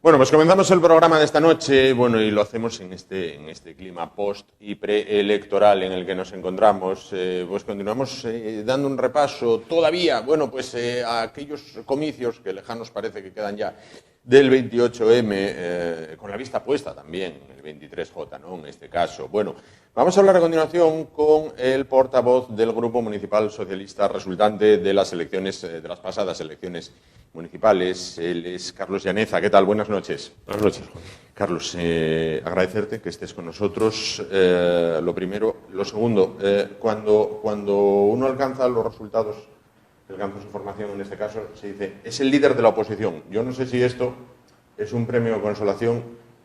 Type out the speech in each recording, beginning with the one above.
Bueno, pues comenzamos el programa de esta noche, bueno, y lo hacemos en este clima post y preelectoral en el que nos encontramos. Pues continuamos dando un repaso todavía, bueno, pues a aquellos comicios que lejanos parece que quedan ya del 28M, con la vista puesta también en el 23J, ¿no? En este caso. Bueno, vamos a hablar a continuación con el portavoz del Grupo Municipal Socialista resultante de las elecciones, de las pasadas elecciones municipales. Él es Carlos Llaneza. ¿Qué tal? Buenas noches. Buenas noches. Carlos, agradecerte que estés con nosotros, lo primero. Lo segundo, cuando uno alcanza los resultados, alcanza su formación en este caso, se dice, es el líder de la oposición. Yo no sé si esto es un premio de consolación,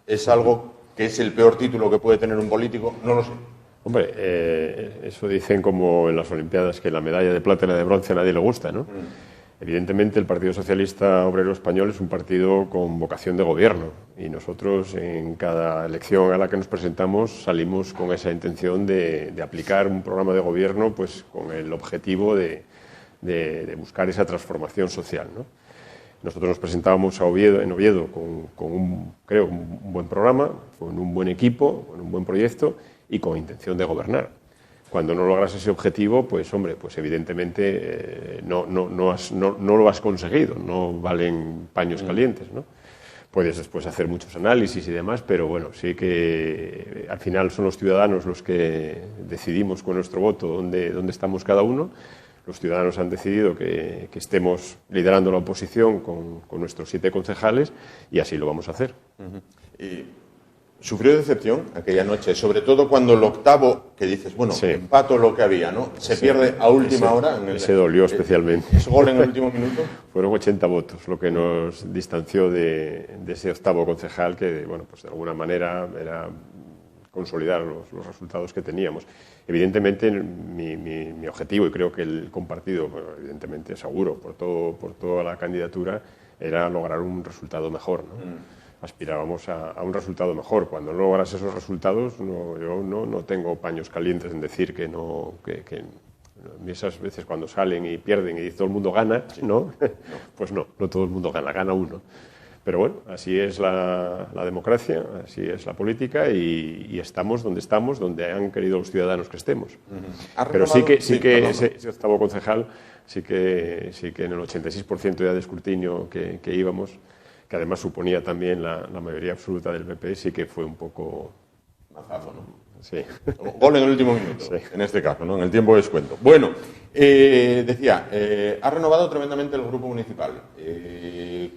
es algo que es el peor título que puede tener un político, no lo sé. Hombre, eso dicen como en las Olimpiadas, que la medalla de plata y la de bronce a nadie le gusta, ¿no? Evidentemente, el Partido Socialista Obrero Español es un partido con vocación de gobierno y nosotros en cada elección a la que nos presentamos salimos con esa intención de aplicar un programa de gobierno pues con el objetivo de buscar esa transformación social, ¿no? Nosotros nos presentábamos en Oviedo con un buen programa, con un buen equipo, con un buen proyecto y con intención de gobernar. Cuando no logras ese objetivo, pues hombre, pues evidentemente no lo has conseguido, no valen paños calientes, ¿no? Puedes después hacer muchos análisis y demás, pero bueno, sí que al final son los ciudadanos los que decidimos con nuestro voto dónde estamos cada uno. Los ciudadanos han decidido que estemos liderando la oposición con nuestros 7 concejales y así lo vamos a hacer. ¿Sufrió decepción aquella noche? Sobre todo cuando el octavo, que dices, bueno, sí, empato lo que había, ¿no? Se pierde a última hora. Ese dolió especialmente. ¿Ese gol en el último minuto? Fueron 80 votos, lo que nos distanció de ese octavo concejal que, bueno, pues de alguna manera era consolidar los resultados que teníamos. Evidentemente, mi objetivo, y creo que el compartido, bueno, evidentemente seguro, por toda la candidatura, era lograr un resultado mejor, ¿no? Aspirábamos a un resultado mejor. Cuando no logras esos resultados, yo no tengo paños calientes en decir que esas veces cuando salen y pierden y todo el mundo gana, ¿no? Pues no todo el mundo gana uno. Pero bueno, así es la democracia, así es la política y estamos, donde han querido los ciudadanos que estemos. Pero sí que ese octavo concejal, sí que en el 86% ya de escrutinio que íbamos, que además suponía también la mayoría absoluta del PP, sí que fue un poco mazazo, ¿no? Sí. Gol en el último minuto, sí, en este caso, ¿no? En el tiempo de descuento. Bueno, ha renovado tremendamente el grupo municipal.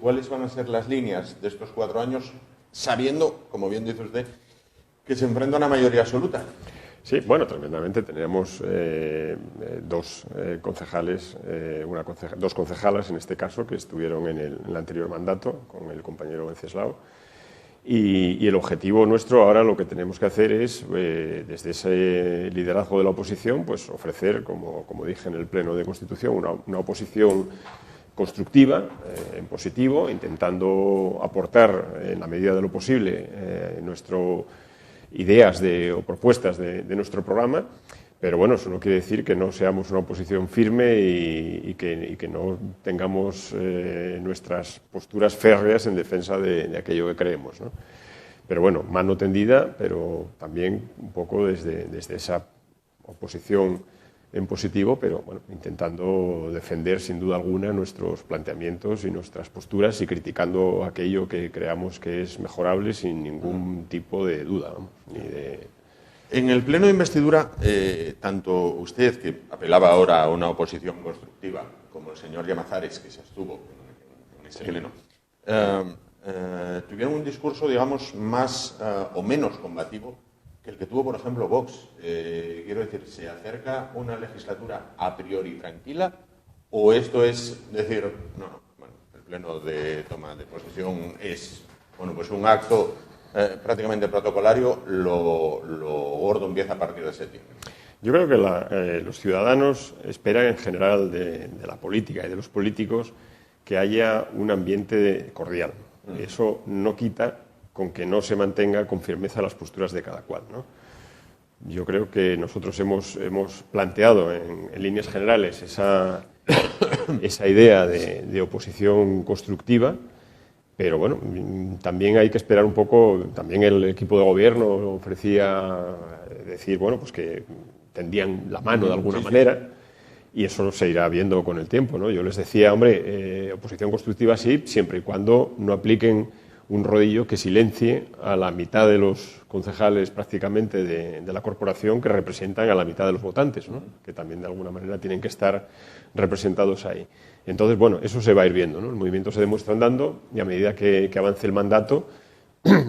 ¿Cuáles van a ser las líneas de estos 4 años, sabiendo, como bien dice usted, que se enfrenta a una mayoría absoluta? Sí, bueno, tremendamente. Teníamos 2 concejales, dos concejalas en este caso, que estuvieron en el anterior mandato con el compañero Wenceslao. Y el objetivo nuestro ahora lo que tenemos que hacer es, desde ese liderazgo de la oposición, pues ofrecer, como dije en el Pleno de Constitución, una oposición constructiva, en positivo, intentando aportar en la medida de lo posible ideas o propuestas de nuestro programa, pero bueno, eso no quiere decir que no seamos una oposición firme y que no tengamos nuestras posturas férreas en defensa de aquello que creemos, ¿no? Pero bueno, mano tendida, pero también un poco desde esa oposición en positivo, pero bueno, intentando defender sin duda alguna nuestros planteamientos y nuestras posturas y criticando aquello que creamos que es mejorable sin ningún tipo de duda, vamos, ni de... En el pleno de investidura, tanto usted, que apelaba ahora a una oposición constructiva, como el señor Llamazares, que se abstuvo en ese pleno, tuvieron un discurso, digamos, más o menos combativo que el que tuvo, por ejemplo, Vox. Quiero decir, ¿se acerca una legislatura a priori tranquila o esto es decir, el pleno de toma de posesión es, pues un acto prácticamente protocolario, lo gordo empieza a partir de septiembre? Yo creo que los ciudadanos esperan en general de la política y de los políticos que haya un ambiente cordial. Eso no quita con que no se mantenga con firmeza las posturas de cada cual, ¿no? Yo creo que nosotros hemos planteado en líneas generales esa idea de oposición constructiva Pero bueno, también hay que esperar un poco. También el equipo de gobierno ofrecía decir, bueno, pues que tendían la mano de alguna manera, y eso se irá viendo con el tiempo, ¿no? Yo les decía, hombre, oposición constructiva sí, siempre y cuando no apliquen un rodillo que silencie a la mitad de los concejales prácticamente de la corporación, que representan a la mitad de los votantes, ¿no? Que también de alguna manera tienen que estar representados ahí. Entonces, bueno, eso se va a ir viendo, ¿no? El movimiento se demuestra andando, y a medida que avance el mandato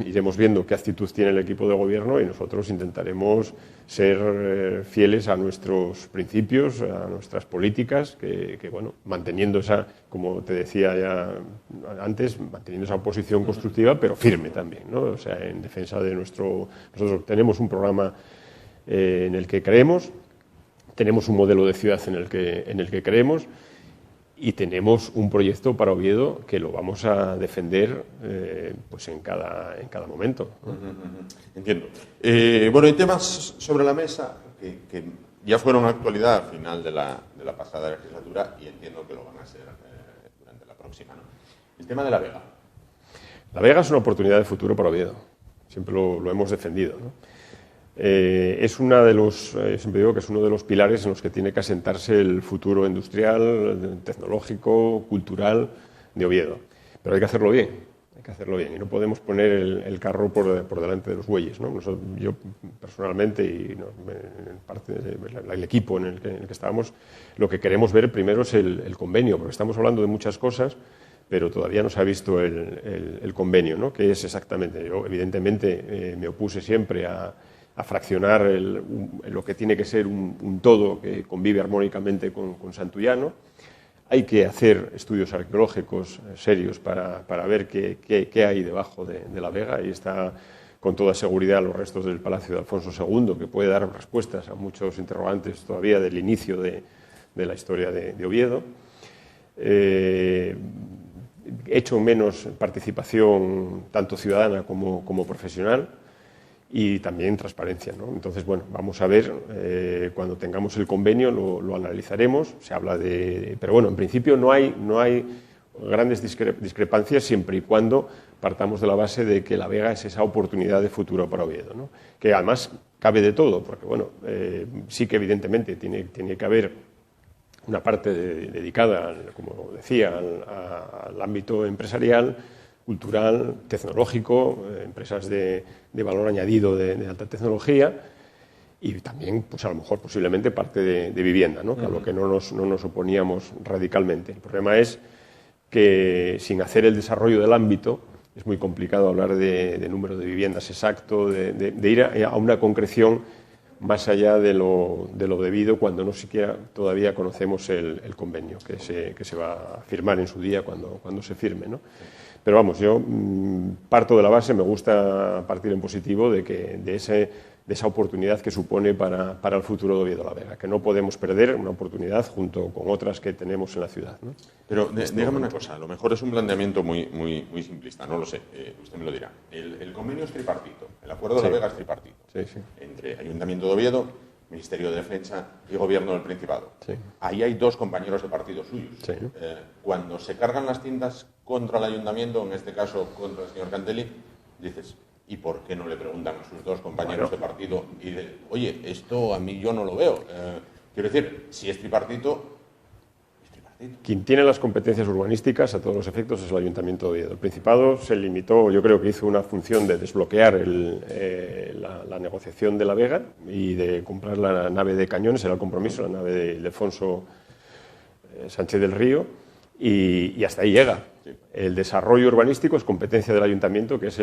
iremos viendo qué actitud tiene el equipo de gobierno, y nosotros intentaremos ser fieles a nuestros principios, a nuestras políticas, que bueno, manteniendo esa, como te decía ya antes, manteniendo esa posición constructiva, pero firme también, ¿no? O sea, en defensa de nuestro... Nosotros tenemos un programa en el que creemos, tenemos un modelo de ciudad en el que creemos, y tenemos un proyecto para Oviedo que lo vamos a defender pues en cada momento, ¿no? Entiendo. Bueno, hay temas sobre la mesa que ya fueron actualidad al final de la pasada legislatura, y entiendo que lo van a ser durante la próxima, ¿no? El tema de La Vega. La Vega es una oportunidad de futuro para Oviedo. Siempre lo hemos defendido, ¿no? Es siempre digo que es uno de los pilares en los que tiene que asentarse el futuro industrial, tecnológico, cultural de Oviedo. Pero hay que hacerlo bien, y no podemos poner el carro por delante de los bueyes, ¿no? Yo personalmente, y en parte el equipo en el que estábamos, lo que queremos ver primero es el convenio, porque estamos hablando de muchas cosas, pero todavía no se ha visto el convenio, ¿no? Que es exactamente. Yo, evidentemente, me opuse siempre a fraccionar lo que tiene que ser un todo que convive armónicamente con Santullano. Hay que hacer estudios arqueológicos serios para ver qué hay debajo de La Vega. Ahí está con toda seguridad los restos del Palacio de Alfonso II, que puede dar respuestas a muchos interrogantes todavía del inicio de la historia de Oviedo. He hecho menos participación tanto ciudadana como profesional, y también transparencia, ¿no? Entonces, bueno, vamos a ver, cuando tengamos el convenio lo analizaremos. Se habla pero bueno, en principio no hay grandes discrepancias, siempre y cuando partamos de la base de que La Vega es esa oportunidad de futuro para Oviedo, ¿no? Que además cabe de todo, porque bueno, sí que evidentemente tiene que haber una parte dedicada, como decía, al ámbito empresarial, cultural, tecnológico, empresas de valor añadido de alta tecnología, y también, pues a lo mejor, posiblemente parte de vivienda, ¿no? A lo que no nos oponíamos radicalmente. El problema es que, sin hacer el desarrollo del ámbito, es muy complicado hablar de número de viviendas exacto, de ir a una concreción más allá de lo debido, cuando no siquiera todavía conocemos el convenio que se va a firmar en su día, cuando se firme, ¿no? Pero vamos, yo parto de la base, me gusta partir en positivo de esa oportunidad que supone para el futuro de Oviedo La Vega, que no podemos perder una oportunidad junto con otras que tenemos en la ciudad, ¿no? Pero dígame una cosa, a lo mejor es un planteamiento muy simplista, no lo sé, usted me lo dirá. El convenio es tripartito, el acuerdo de La Vega es tripartito, entre Ayuntamiento de Oviedo, Ministerio de Defensa y Gobierno del Principado. Sí. Ahí hay dos compañeros de partido suyos. Sí. Cuando se cargan las tintas contra el Ayuntamiento, en este caso contra el señor Cantelli, dices, ¿y por qué no le preguntan a sus dos compañeros de partido? Y de, oye, esto a mí yo no lo veo. Quiero decir, si es tripartito, es tripartito. Quien tiene las competencias urbanísticas a todos los efectos es el Ayuntamiento de Oviedo. El Principado se limitó, yo creo que hizo una función de desbloquear la negociación de La Vega y de comprar la nave de Cañones, era el compromiso, la nave de Ildefonso Sánchez del Río, y hasta ahí llega. Sí. El desarrollo urbanístico es competencia del Ayuntamiento, que es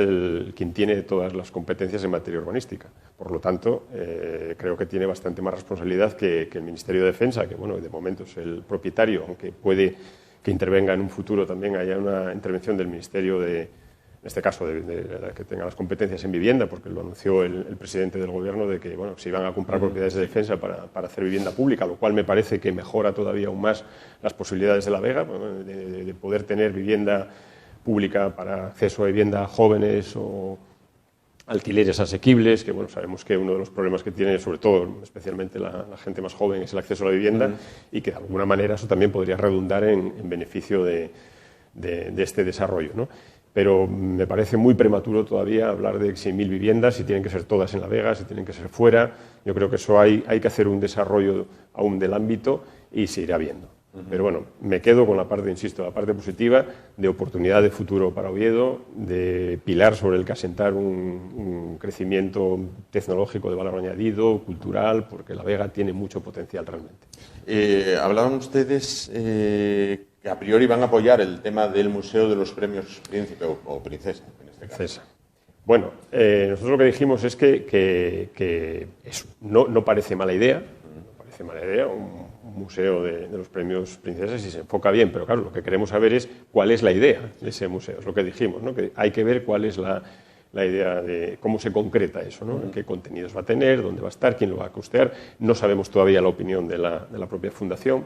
quien tiene todas las competencias en materia urbanística. Por lo tanto, creo que tiene bastante más responsabilidad que el Ministerio de Defensa, que bueno, de momento es el propietario, aunque puede que intervenga en un futuro también haya una intervención del Ministerio en este caso, que tenga las competencias en vivienda, porque lo anunció el presidente del Gobierno, de que bueno, se iban a comprar propiedades de defensa para hacer vivienda pública, lo cual me parece que mejora todavía aún más las posibilidades de La Vega, de poder tener vivienda pública para acceso a vivienda a jóvenes o alquileres asequibles, que bueno, sabemos que uno de los problemas que tiene, sobre todo, especialmente la gente más joven, es el acceso a la vivienda, y que de alguna manera eso también podría redundar en beneficio de este desarrollo, ¿no? pero me parece muy prematuro todavía hablar de 100.000 viviendas, si tienen que ser todas en La Vega, si tienen que ser fuera. Yo creo que eso hay que hacer un desarrollo aún del ámbito y se irá viendo. Pero bueno, me quedo con la parte, insisto, la parte positiva de oportunidad de futuro para Oviedo, de pilar sobre el que asentar un crecimiento tecnológico de valor añadido, cultural, porque La Vega tiene mucho potencial realmente. Hablaban ustedes que a priori van a apoyar el tema del Museo de los Premios Príncipe o Princesa, en este caso. Princesa. Bueno, nosotros lo que dijimos es que no parece mala idea, un museo de los premios Princesas si se enfoca bien, pero claro, lo que queremos saber es cuál es la idea de ese museo, es lo que dijimos, ¿no? Que hay que ver cuál es la idea de cómo se concreta eso, ¿no? ¿Qué contenidos va a tener, dónde va a estar, quién lo va a costear? No sabemos todavía la opinión de la propia fundación.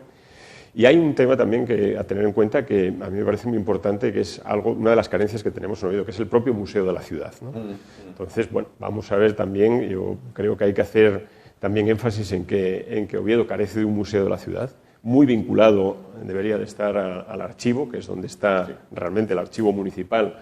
Y hay un tema también a tener en cuenta que a mí me parece muy importante, que es una de las carencias que tenemos en Oviedo, que es el propio museo de la ciudad, ¿no? Entonces, bueno, vamos a ver también, yo creo que hay que hacer también énfasis en que Oviedo carece de un museo de la ciudad, muy vinculado, debería de estar al archivo, que es donde está realmente el archivo municipal,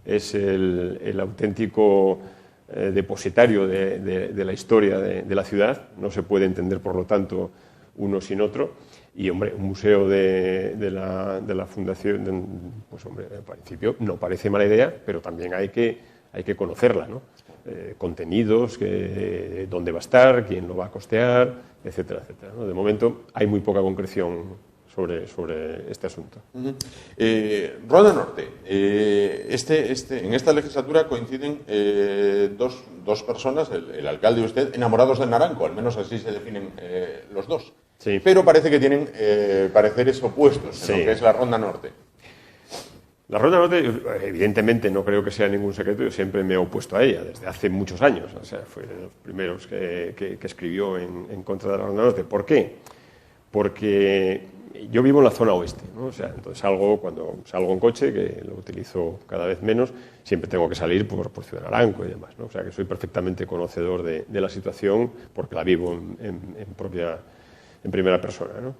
es el auténtico depositario de la historia de la ciudad, no se puede entender, por lo tanto, uno sin otro. Y, hombre, un museo de la Fundación, pues, hombre, en principio no parece mala idea, pero también hay que conocerla, ¿no? Contenidos, dónde va a estar, quién lo va a costear, etcétera, etcétera, ¿no? De momento hay muy poca concreción sobre este asunto. Ronda Norte. En esta legislatura coinciden dos personas, el alcalde y usted, enamorados del naranjo, al menos así se definen los dos. Sí. Pero parece que tienen pareceres opuestos en lo que es la Ronda Norte. La Ronda Norte, evidentemente, no creo que sea ningún secreto, yo siempre me he opuesto a ella, desde hace muchos años. O sea, fue de los primeros que escribió en contra de la Ronda Norte. ¿Por qué? Porque yo vivo en la zona oeste, ¿no? O sea, entonces cuando salgo en coche, que lo utilizo cada vez menos, siempre tengo que salir por Ciudad Naranco y demás, ¿no? O sea, que soy perfectamente conocedor de la situación porque la vivo en primera persona, ¿no?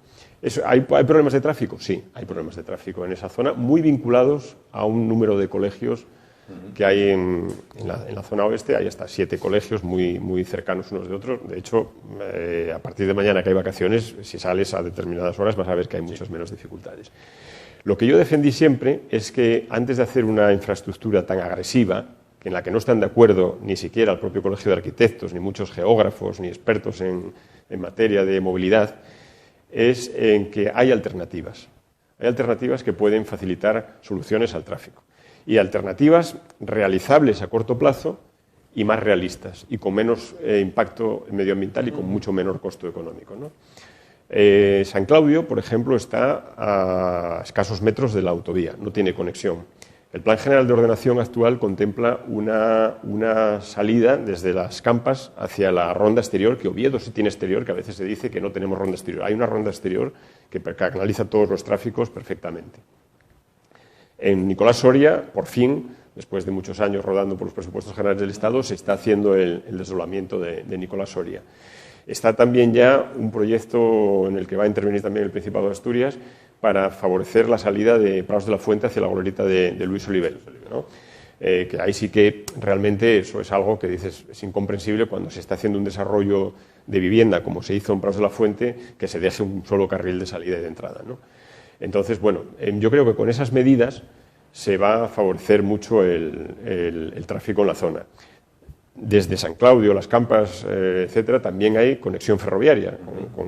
¿Hay problemas de tráfico? Sí, hay problemas de tráfico en esa zona, muy vinculados a un número de colegios que hay en la zona oeste. Hay hasta 7 colegios muy cercanos unos de otros. De hecho, a partir de mañana que hay vacaciones, si sales a determinadas horas vas a ver que hay muchas menos dificultades. Lo que yo defendí siempre es que antes de hacer una infraestructura tan agresiva, en la que no están de acuerdo ni siquiera el propio Colegio de Arquitectos, ni muchos geógrafos, ni expertos en materia de movilidad, es en que hay alternativas. Hay alternativas que pueden facilitar soluciones al tráfico. Y alternativas realizables a corto plazo y más realistas, y con menos impacto medioambiental y con mucho menor costo económico, ¿no? San Claudio, por ejemplo, está a escasos metros de la autovía, no tiene conexión. El Plan General de Ordenación actual contempla una salida desde las Campas hacia la ronda exterior, que Oviedo sí tiene exterior, que a veces se dice que no tenemos ronda exterior. Hay una ronda exterior que canaliza todos los tráficos perfectamente. En Nicolás Soria, por fin, después de muchos años rodando por los presupuestos generales del Estado, se está haciendo el desdoblamiento de Nicolás Soria. Está también ya un proyecto en el que va a intervenir también el Principado de Asturias para favorecer la salida de Prados de la Fuente hacia la glorieta de Luis Olivel, ¿no? Que ahí sí que realmente eso es algo que dices, es incomprensible cuando se está haciendo un desarrollo de vivienda como se hizo en Prados de la Fuente, que se deje un solo carril de salida y de entrada, ¿no? Entonces, bueno, yo creo que con esas medidas se va a favorecer mucho el tráfico en la zona. Desde San Claudio, Las Campas, etcétera, también hay conexión ferroviaria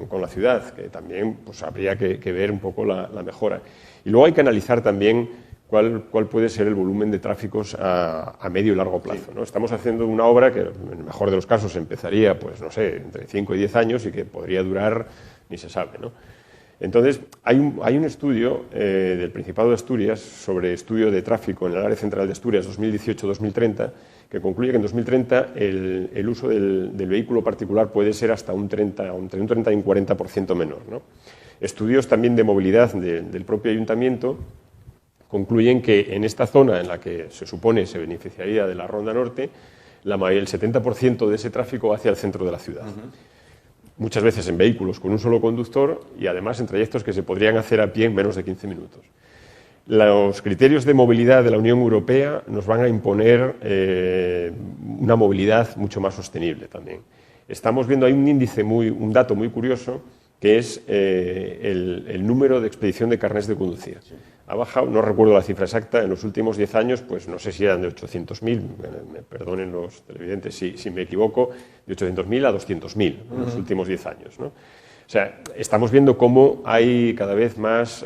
con la ciudad, que también pues, habría que ver un poco la mejora. Y luego hay que analizar también cuál puede ser el volumen de tráficos a medio y largo plazo, ¿no? Estamos haciendo una obra que, en el mejor de los casos, empezaría, pues no sé, entre 5 y 10 años y que podría durar, ni se sabe, ¿no? Entonces, hay un estudio del Principado de Asturias sobre estudio de tráfico en el área central de Asturias 2018-2030 que concluye que en 2030 el uso del vehículo particular puede ser hasta entre un 30 y un 40% menor, ¿no? Estudios también de movilidad del propio ayuntamiento concluyen que en esta zona en la que se supone se beneficiaría de la Ronda Norte, el 70% de ese tráfico va hacia el centro de la ciudad. Muchas veces en vehículos con un solo conductor y además en trayectos que se podrían hacer a pie en menos de 15 minutos. Los criterios de movilidad de la Unión Europea nos van a imponer una movilidad mucho más sostenible también. Estamos viendo, hay un dato muy curioso, que es el número de expedición de carnés de conducir. Ha bajado, no recuerdo la cifra exacta, en los últimos 10 años, pues no sé si eran de 800.000, me perdonen los televidentes si me equivoco, de 800.000 a 200.000 en los últimos 10 años, ¿no? O sea, estamos viendo cómo hay cada vez más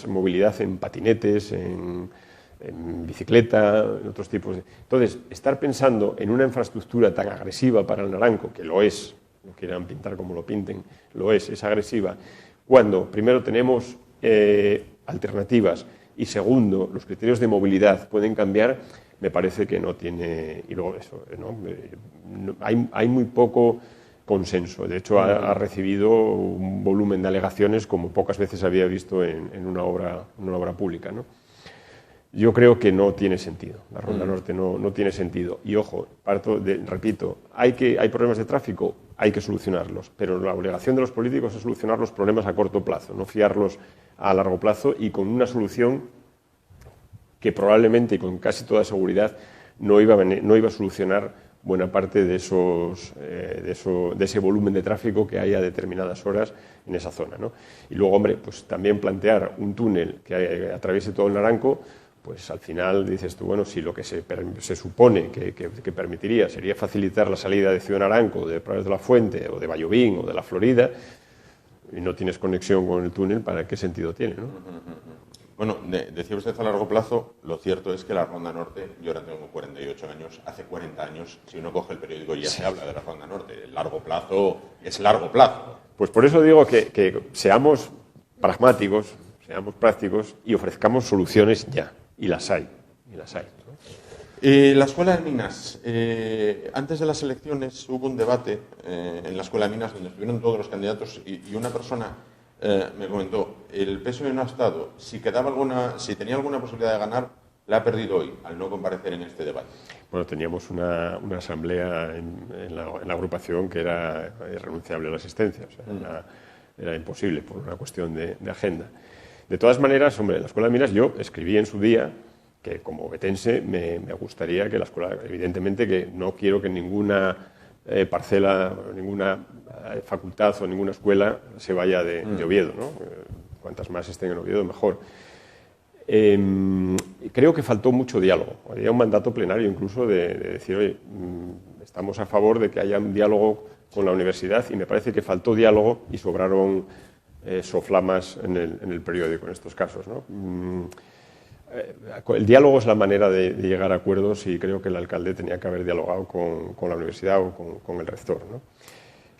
movilidad en patinetes, en bicicleta, en otros tipos de... Entonces, estar pensando en una infraestructura tan agresiva para el Naranco, que lo es, no quieran pintar como lo pinten, lo es agresiva, cuando primero tenemos alternativas y segundo, los criterios de movilidad pueden cambiar, me parece que no tiene... Y luego eso, ¿no? Hay muy poco consenso. De hecho, ha recibido un volumen de alegaciones como pocas veces había visto en una obra pública, ¿no? Yo creo que no tiene sentido. La Ronda Norte no tiene sentido. Y ojo, repito, hay problemas de tráfico, hay que solucionarlos, pero la obligación de los políticos es solucionar los problemas a corto plazo, no fiarlos a largo plazo y con una solución que probablemente y con casi toda seguridad no iba a solucionar buena parte de ese volumen de tráfico que hay a determinadas horas en esa zona, ¿no? Y luego, hombre, pues también plantear un túnel que atraviese todo el Naranco, pues al final dices tú, bueno, si lo que se supone que permitiría sería facilitar la salida de Ciudad Naranco, de Prados de la Fuente, o de Vallovín, o de la Florida, y no tienes conexión con el túnel, ¿para qué sentido tiene, no? Bueno, decía usted a largo plazo, lo cierto es que la Ronda Norte, yo ahora tengo 48 años, hace 40 años, si uno coge el periódico ya se habla de la Ronda Norte. El largo plazo es largo plazo. Pues por eso digo que seamos pragmáticos, seamos prácticos y ofrezcamos soluciones ya. Y las hay, ¿no? La Escuela de Minas. Antes de las elecciones hubo un debate en la Escuela de Minas donde estuvieron todos los candidatos y una persona me comentó, el PSOE no ha estado, si tenía alguna posibilidad de ganar, la ha perdido hoy, al no comparecer en este debate. Bueno, teníamos una asamblea en la agrupación que era irrenunciable a la asistencia, o sea, era imposible por una cuestión de agenda. De todas maneras, hombre, la Escuela de Minas, yo escribí en su día que como betense me gustaría que la escuela, evidentemente que no quiero que ninguna parcela, ninguna facultad o ninguna escuela se vaya de Oviedo, ¿no? Cuantas más estén en Oviedo, mejor. Creo que faltó mucho diálogo. Había un mandato plenario incluso de decir, oye, estamos a favor de que haya un diálogo con la universidad y me parece que faltó diálogo y sobraron soflamas en el periódico en estos casos, ¿no? El diálogo es la manera de llegar a acuerdos y creo que el alcalde tenía que haber dialogado con la universidad o con el rector, ¿no?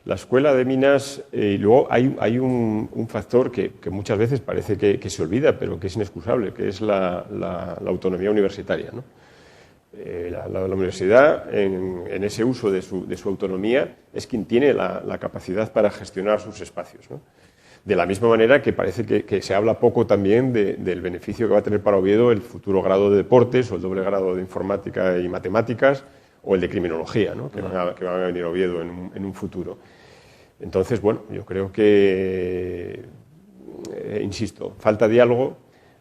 La Escuela de Minas, y luego hay un factor que muchas veces parece que se olvida, pero que es inexcusable, que es la autonomía universitaria, ¿no? La universidad, en ese uso de su autonomía, es quien tiene la capacidad para gestionar sus espacios, ¿no? De la misma manera que parece que se habla poco también del beneficio que va a tener para Oviedo el futuro grado de deportes o el doble grado de informática y matemáticas o el de criminología, ¿no? que van a venir a Oviedo en un futuro. Entonces, bueno, yo creo que, insisto, falta diálogo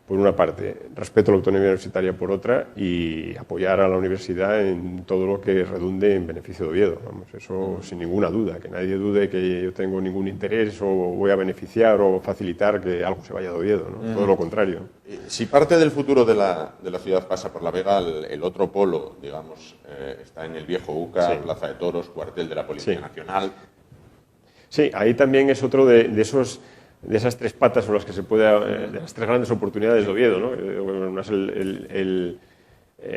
por una parte, respeto a la autonomía universitaria por otra y apoyar a la universidad en todo lo que redunde en beneficio de Oviedo. Vamos, eso sin ninguna duda, que nadie dude que yo tengo ningún interés o voy a beneficiar o facilitar que algo se vaya de Oviedo, ¿no? Todo lo contrario. Si parte del futuro de la ciudad pasa por la Vega, el otro polo, digamos, está en el viejo UCA, sí. Plaza de Toros, cuartel de la Policía Nacional. Sí, ahí también es otro de esas tres patas sobre las que se puede, de las tres grandes oportunidades de Oviedo, ¿no? Una es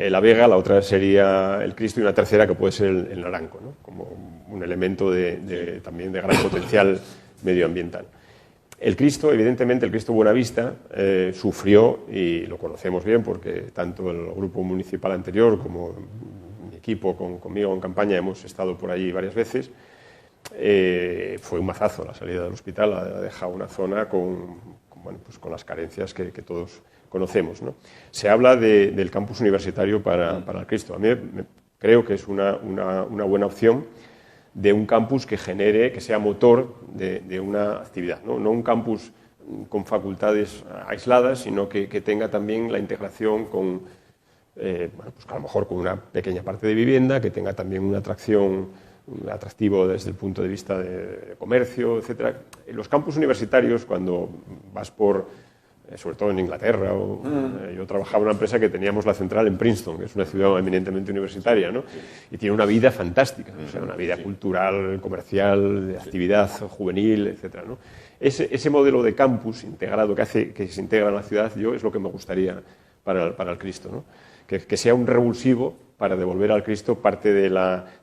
la Vega, la otra sería el Cristo y una tercera que puede ser el Naranco, ¿no? Como un elemento también de gran potencial medioambiental. El Cristo, evidentemente, el Cristo Buenavista sufrió, y lo conocemos bien porque tanto el grupo municipal anterior como mi equipo conmigo en campaña hemos estado por allí varias veces. Fue un mazazo la salida del hospital, ha dejado una zona con las carencias que todos conocemos, ¿no? Se habla del campus universitario para el Cristo. A mí creo que es una buena opción de un campus que genere, que sea motor de una actividad, ¿no? No un campus con facultades aisladas, sino que tenga también la integración con, bueno, pues a lo mejor con una pequeña parte de vivienda, que tenga también una atracción, un atractivo desde el punto de vista de comercio, etcétera. En los campus universitarios, cuando vas por, sobre todo en Inglaterra, yo trabajaba en una empresa que teníamos la central en Princeton, que es una ciudad eminentemente universitaria, ¿no? Y tiene una vida fantástica, o sea, una vida cultural, comercial, de actividad juvenil, etcétera, ¿no? Ese modelo de campus integrado que se integra en la ciudad, es lo que me gustaría para el Cristo, ¿no? Que sea un revulsivo para devolver al Cristo parte de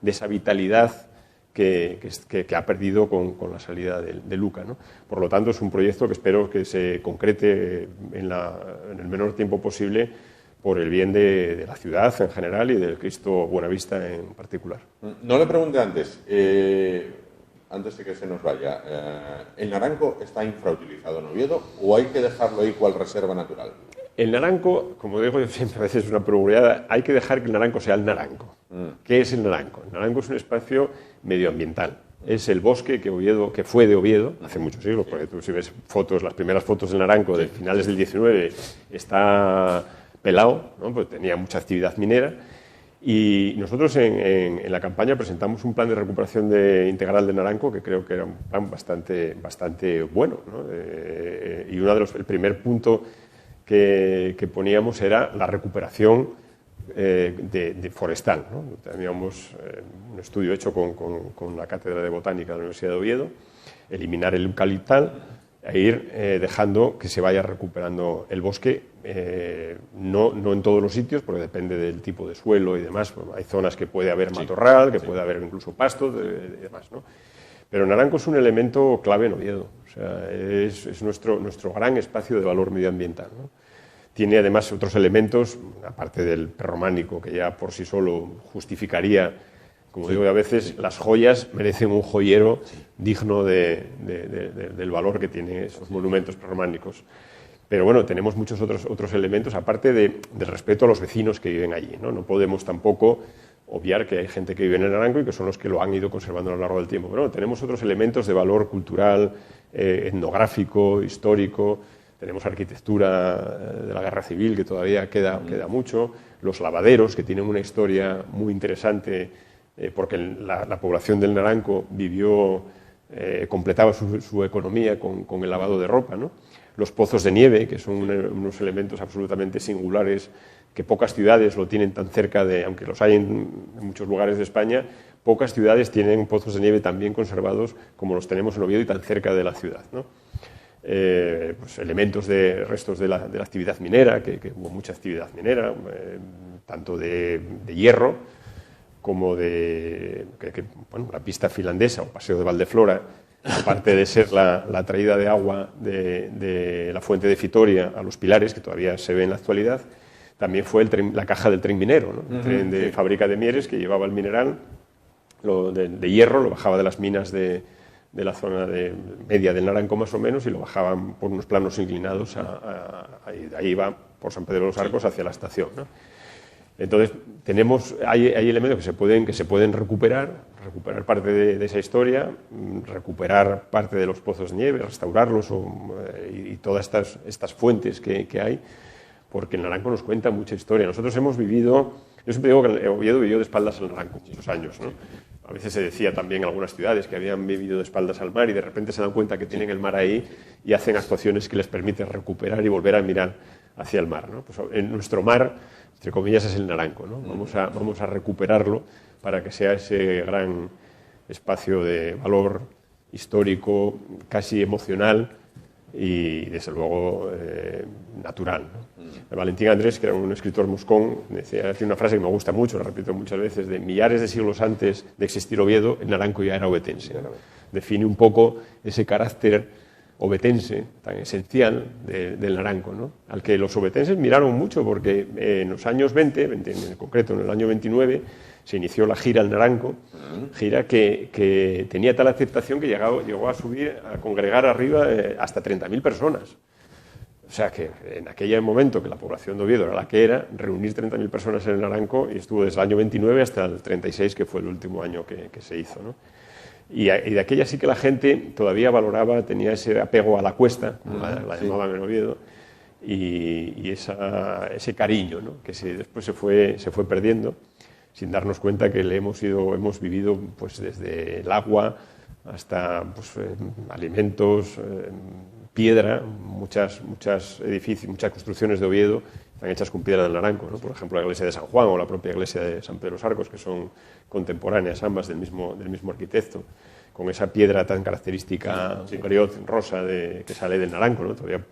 esa vitalidad que ha perdido con la salida de Luca, ¿no? Por lo tanto, es un proyecto que espero que se concrete en el menor tiempo posible por el bien de la ciudad en general y del Cristo Buenavista en particular. No le pregunté antes de que se nos vaya, ¿el naranco está infrautilizado en Oviedo o hay que dejarlo ahí cual reserva natural? El naranco, como digo yo siempre, a veces es una perogrullada, hay que dejar que el naranco sea el naranco. ¿Qué es el naranco? El naranco es un espacio medioambiental. Es el bosque que fue de Oviedo hace muchos siglos, porque tú si ves fotos, las primeras fotos del naranco de finales del 19, está pelado, ¿no? Pues tenía mucha actividad minera. Y nosotros en la campaña presentamos un plan de recuperación integral de naranco que creo que era un plan bastante bueno, ¿no? Y el primer punto que poníamos era la recuperación de forestal, ¿no? Teníamos un estudio hecho con la Cátedra de Botánica de la Universidad de Oviedo, eliminar el eucaliptal e ir dejando que se vaya recuperando el bosque, no en todos los sitios, porque depende del tipo de suelo y demás. Bueno, hay zonas que puede haber matorral, que puede haber incluso pastos y demás, ¿no? Pero el naranco es un elemento clave en Oviedo, o sea, es nuestro gran espacio de valor medioambiental, ¿no? Tiene además otros elementos, aparte del prerrománico, que ya por sí solo justificaría, como digo a veces, las joyas merecen un joyero digno del valor que tienen esos monumentos prerrománicos. Pero bueno, tenemos muchos otros elementos, aparte del respeto a los vecinos que viven allí, ¿no? No podemos tampoco obviar que hay gente que vive en el naranco y que son los que lo han ido conservando a lo largo del tiempo. Pero bueno, tenemos otros elementos de valor cultural, etnográfico, histórico. Tenemos arquitectura de la Guerra Civil, que todavía queda mucho. Los lavaderos, que tienen una historia muy interesante, porque la población del naranco completaba su economía con el lavado de ropa, ¿no? Los pozos de nieve, que son unos elementos absolutamente singulares, que pocas ciudades lo tienen tan cerca aunque los hay en muchos lugares de España, pocas ciudades tienen pozos de nieve tan bien conservados como los tenemos en Oviedo y tan cerca de la ciudad, ¿no? Pues elementos de restos de la actividad minera, que hubo mucha actividad minera, tanto de hierro como bueno, la pista finlandesa o paseo de Valdeflora, aparte de ser la traída de agua de la fuente de Fitoria a los Pilares, que todavía se ve en la actualidad, también fue la caja del tren minero, ¿no? El tren de fábrica de Mieres que llevaba el mineral de hierro, lo bajaba de las minas de la zona media del Naranco más o menos y lo bajaban por unos planos inclinados, ahí iba por San Pedro de los Arcos hacia la estación, ¿no? Entonces hay elementos que se pueden recuperar parte de esa historia, recuperar parte de los pozos de nieve, restaurarlos y todas estas fuentes que hay, porque el Naranco nos cuenta mucha historia. Nosotros hemos vivido, yo siempre digo que Oviedo vivió de espaldas al Naranco muchos años, ¿no? A veces se decía también en algunas ciudades que habían vivido de espaldas al mar y de repente se dan cuenta que tienen el mar ahí y hacen actuaciones que les permiten recuperar y volver a mirar hacia el mar, ¿no? Pues en nuestro mar, entre comillas, es el Naranco, ¿no? Vamos a recuperarlo para que sea ese gran espacio de valor histórico, casi emocional y, desde luego, natural, ¿no? Valentín Andrés, que era un escritor moscón, decía una frase que me gusta mucho, la repito muchas veces: de millares de siglos antes de existir Oviedo, el Naranco ya era ovetense, ¿no? Define un poco ese carácter ovetense tan esencial del Naranco, ¿no? Al que los ovetenses miraron mucho, porque en los años 20, en concreto en el año 29, se inició la gira al Naranco, gira que tenía tal aceptación que llegó a subir, a congregar arriba hasta 30.000 personas. O sea que en aquel momento que la población de Oviedo era la que era, reunir 30.000 personas en el Naranco, y estuvo desde el año 29 hasta el 36, que fue el último año que se hizo, ¿no? Y de aquella sí que la gente todavía valoraba, tenía ese apego a la cuesta, como la llamaban en Oviedo, y ese cariño, ¿no? Que después se fue perdiendo, sin darnos cuenta que hemos vivido pues, desde el agua hasta pues, alimentos, piedra, muchas edificios, muchas construcciones de Oviedo están hechas con piedra del Naranco, ¿no? Por ejemplo, la iglesia de San Juan o la propia iglesia de San Pedro Sarcos, que son contemporáneas ambas del mismo arquitecto, con esa piedra tan característica, griot rosa que sale del Naranco, ¿no? Todavía,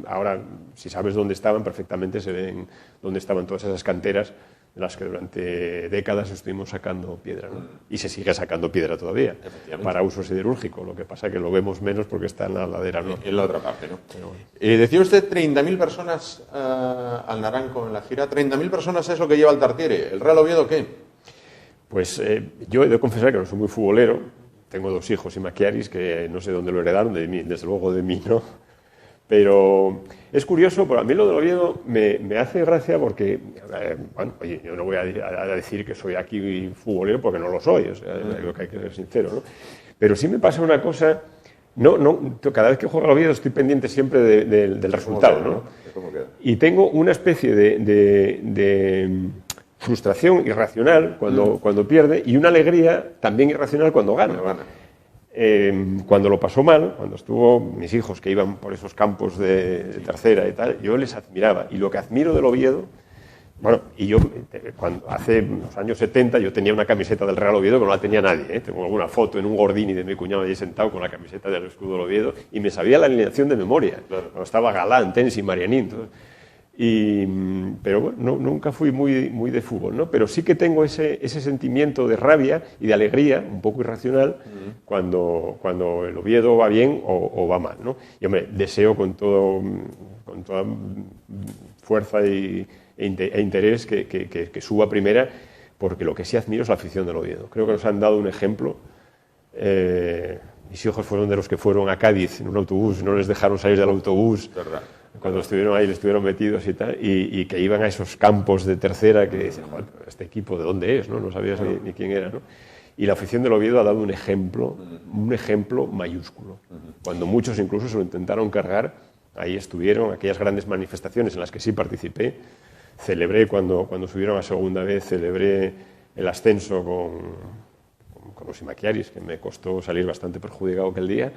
ahora, si sabes dónde estaban, perfectamente se ven dónde estaban todas esas canteras de las que durante décadas estuvimos sacando piedra, ¿no? Y se sigue sacando piedra todavía para uso siderúrgico. Lo que pasa es que lo vemos menos porque está en la ladera norte. En la otra parte, ¿no? Bueno. Decía usted 30.000 personas al Naranco en la gira. 30.000 personas es lo que lleva el Tartiere. ¿El Real Oviedo qué? Pues yo he de confesar que no soy muy futbolero. Tengo 2 hijos y Maquiaris que no sé dónde lo heredaron, de mí, desde luego de mí, ¿no? Pero es curioso, a mí lo del Oviedo me hace gracia porque, bueno, oye, yo no voy a decir que soy aquí futbolero porque no lo soy, o sea, creo que hay que ser sincero, ¿no? Pero sí me pasa una cosa, cada vez que juego al Oviedo estoy pendiente siempre del resultado, ¿no? ¿Cómo queda? Y tengo una especie de frustración irracional cuando pierde y una alegría también irracional cuando gana. Cuando lo pasó mal, cuando estuvo mis hijos que iban por esos campos de tercera y tal, yo les admiraba. Y lo que admiro del Oviedo, bueno, y yo, hace los años 70, yo tenía una camiseta del Real Oviedo que no la tenía nadie, ¿eh? Tengo alguna foto en un Gordini de mi cuñado allí sentado con la camiseta del escudo del Oviedo y me sabía la alineación de memoria. Claro. Cuando estaba Galán, Tensi, Marianín, todo. Pero bueno, nunca fui muy de fútbol, ¿no? Pero sí que tengo ese sentimiento de rabia y de alegría, un poco irracional, cuando el Oviedo va bien o va mal, ¿no? Y hombre, deseo con toda fuerza e interés que suba a primera, porque lo que sí admiro es la afición del Oviedo. Creo que nos han dado un ejemplo. Mis hijos fueron de los que fueron a Cádiz en un autobús, no les dejaron salir del autobús. ¿Verdad? Cuando estuvieron ahí, estuvieron metidos y tal, y que iban a esos campos de tercera que dicen, este equipo de dónde es, ¿no? No sabías ni quién era, ¿no? Y la afición del Oviedo ha dado un ejemplo mayúsculo. Cuando muchos incluso se lo intentaron cargar, ahí estuvieron, aquellas grandes manifestaciones en las que sí participé, celebré cuando subieron a segunda vez, celebré el ascenso con los Imaquiaris, que me costó salir bastante perjudicado aquel día,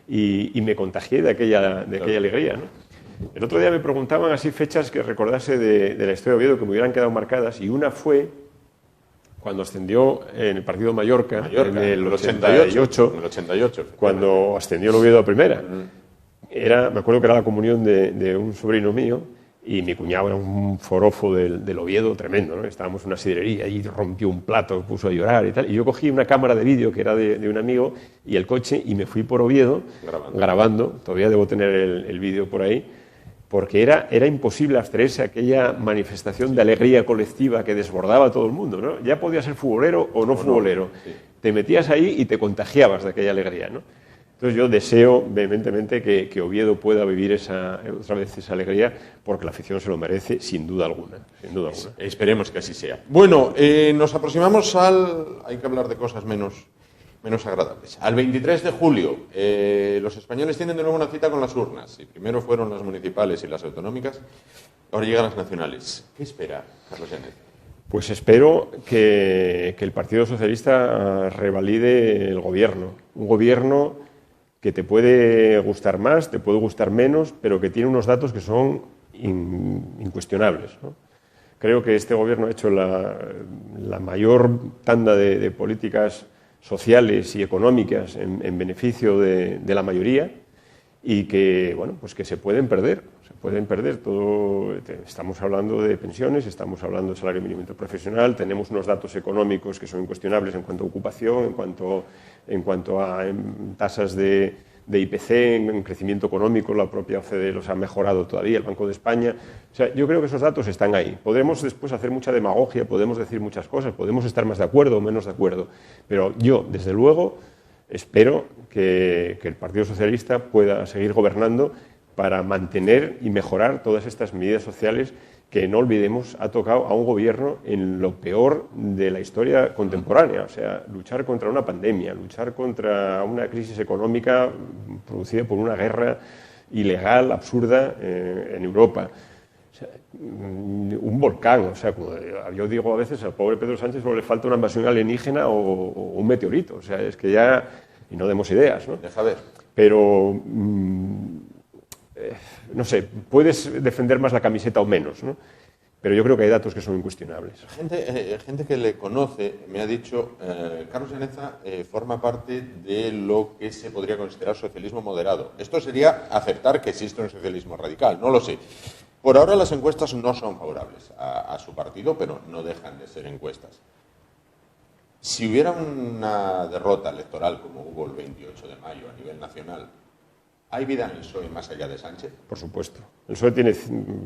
y me contagié de aquella alegría, ¿no? El otro día me preguntaban así fechas que recordase de la historia de Oviedo que me hubieran quedado marcadas, y una fue cuando ascendió en el partido Mallorca en el 88, cuando ascendió el Oviedo a primera. Me acuerdo que era la comunión de un sobrino mío, y mi cuñado era un forofo del Oviedo tremendo, ¿no? Estábamos en una sidrería y rompió un plato, puso a llorar y tal. Y yo cogí una cámara de vídeo que era de un amigo y el coche, y me fui por Oviedo grabando. Todavía debo tener el vídeo por ahí, porque era imposible abstraerse aquella manifestación de alegría colectiva que desbordaba a todo el mundo, ¿no? Ya podías ser futbolero o no futbolero. Sí. Te metías ahí y te contagiabas de aquella alegría, ¿no? Entonces yo deseo vehementemente que Oviedo pueda vivir otra vez esa alegría, porque la afición se lo merece, sin duda alguna. Esperemos que así sea. Bueno, nos aproximamos hay que hablar de cosas menos agradables. Al 23 de julio, los españoles tienen de nuevo una cita con las urnas. Y primero fueron las municipales y las autonómicas, ahora llegan las nacionales. ¿Qué espera, Carlos Llanes? Pues espero que el Partido Socialista revalide el gobierno. Un gobierno que te puede gustar más, te puede gustar menos, pero que tiene unos datos que son incuestionables, ¿no? Creo que este gobierno ha hecho la mayor tanda de políticas sociales y económicas en beneficio de la mayoría, y que, bueno, pues que se pueden perder todo. Estamos hablando de pensiones, estamos hablando de salario mínimo interprofesional, tenemos unos datos económicos que son incuestionables en cuanto a ocupación, en cuanto a tasas de IPC, en crecimiento económico. La propia OCDE los ha mejorado todavía, el Banco de España. O sea, yo creo que esos datos están ahí. Podremos después hacer mucha demagogia, podemos decir muchas cosas, podemos estar más de acuerdo o menos de acuerdo, pero yo, desde luego, espero que el Partido Socialista pueda seguir gobernando para mantener y mejorar todas estas medidas sociales que no olvidemos, ha tocado a un gobierno en lo peor de la historia contemporánea, o sea, luchar contra una pandemia, luchar contra una crisis económica producida por una guerra ilegal, absurda, en Europa. O sea, un volcán, o sea, como yo digo a veces, al pobre Pedro Sánchez solo le falta una invasión alienígena o un meteorito, o sea, es que ya, y no demos ideas, ¿no? Deja ver. Pero no sé, puedes defender más la camiseta o menos, ¿no? Pero yo creo que hay datos que son incuestionables. Gente que le conoce me ha dicho, Carlos Llaneza forma parte de lo que se podría considerar socialismo moderado. Esto sería aceptar que existe un socialismo radical, no lo sé. Por ahora las encuestas no son favorables a su partido, pero no dejan de ser encuestas. Si hubiera una derrota electoral como hubo el 28 de mayo a nivel nacional, ¿hay vida en el PSOE más allá de Sánchez? Por supuesto. El PSOE tiene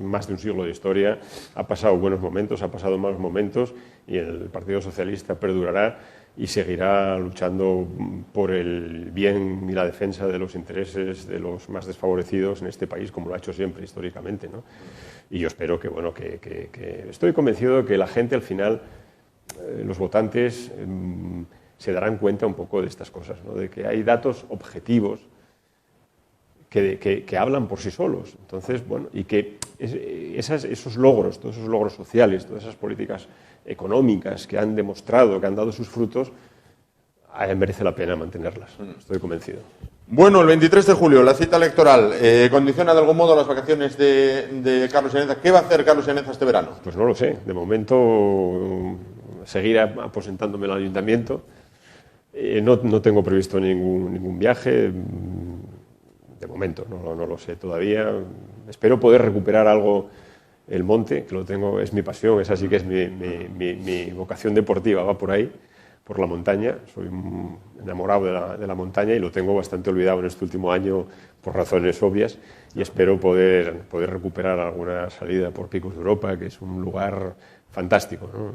más de un siglo de historia, ha pasado buenos momentos, ha pasado malos momentos y el Partido Socialista perdurará y seguirá luchando por el bien y la defensa de los intereses de los más desfavorecidos en este país, como lo ha hecho siempre históricamente, ¿no? Y yo espero que, bueno, que estoy convencido de que la gente al final, los votantes, se darán cuenta un poco de estas cosas, ¿no? De que hay datos objetivos que hablan por sí solos. Entonces, bueno, y que esos logros, todos esos logros sociales, todas esas políticas económicas que han demostrado, que han dado sus frutos, merece la pena mantenerlas. Estoy convencido. Bueno, el 23 de julio, la cita electoral, ¿condiciona de algún modo las vacaciones de Carlos Llaneza? ¿Qué va a hacer Carlos Llaneza este verano? Pues no lo sé. De momento, seguir aposentándome en el ayuntamiento. No tengo previsto ningún viaje. De momento, no lo sé todavía. Espero poder recuperar algo el monte, que lo tengo, es mi pasión, esa sí que es mi vocación deportiva, va por ahí, por la montaña. Soy enamorado de la montaña y lo tengo bastante olvidado en este último año por razones obvias y espero poder recuperar alguna salida por Picos de Europa, que es un lugar fantástico, ¿no?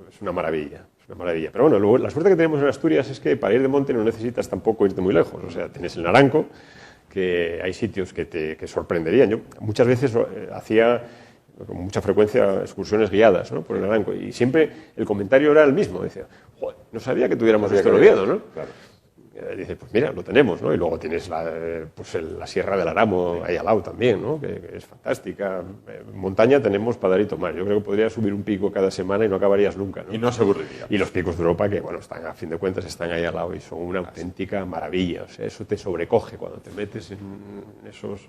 Es una maravilla. Es una maravilla. Pero bueno, luego, la suerte que tenemos en Asturias es que para ir de monte no necesitas tampoco irte muy lejos. O sea, tienes el Naranco, que hay sitios que te sorprenderían. Yo muchas veces hacía con mucha frecuencia excursiones guiadas, ¿no?, por el Naranco, y siempre el comentario era el mismo. Decía, joder, no sabía que tuviéramos esto en Oviedo, ¿no? Claro. Dice, pues mira, lo tenemos, ¿no? Y luego tienes la Sierra del Aramo ahí al lado también, ¿no?, que es fantástica. Montaña tenemos para dar y tomar. Yo creo que podría subir un pico cada semana y no acabarías nunca, ¿no? Y no se aburriría. Y los picos de Europa, que bueno, están, a fin de cuentas están ahí al lado y son una auténtica maravilla. O sea, eso te sobrecoge cuando te metes en esos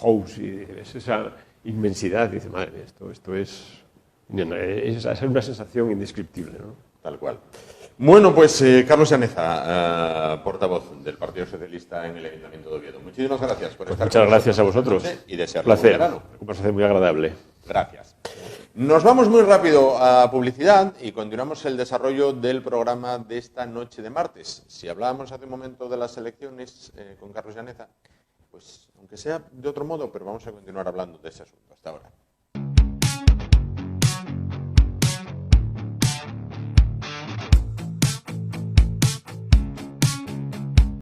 house y ves esa inmensidad. Y dices, madre mía, esto es una sensación indescriptible, ¿no? Tal cual. Bueno, pues Carlos Llaneza, portavoz del Partido Socialista en el Ayuntamiento de Oviedo. Muchísimas gracias por estar Muchas gracias a vosotros. Y desearles placer. Un verano. Una conversación muy agradable. Gracias. Nos vamos muy rápido a publicidad y continuamos el desarrollo del programa de esta noche de martes. Si hablábamos hace un momento de las elecciones con Carlos Llaneza, pues aunque sea de otro modo, pero vamos a continuar hablando de ese asunto. Hasta ahora.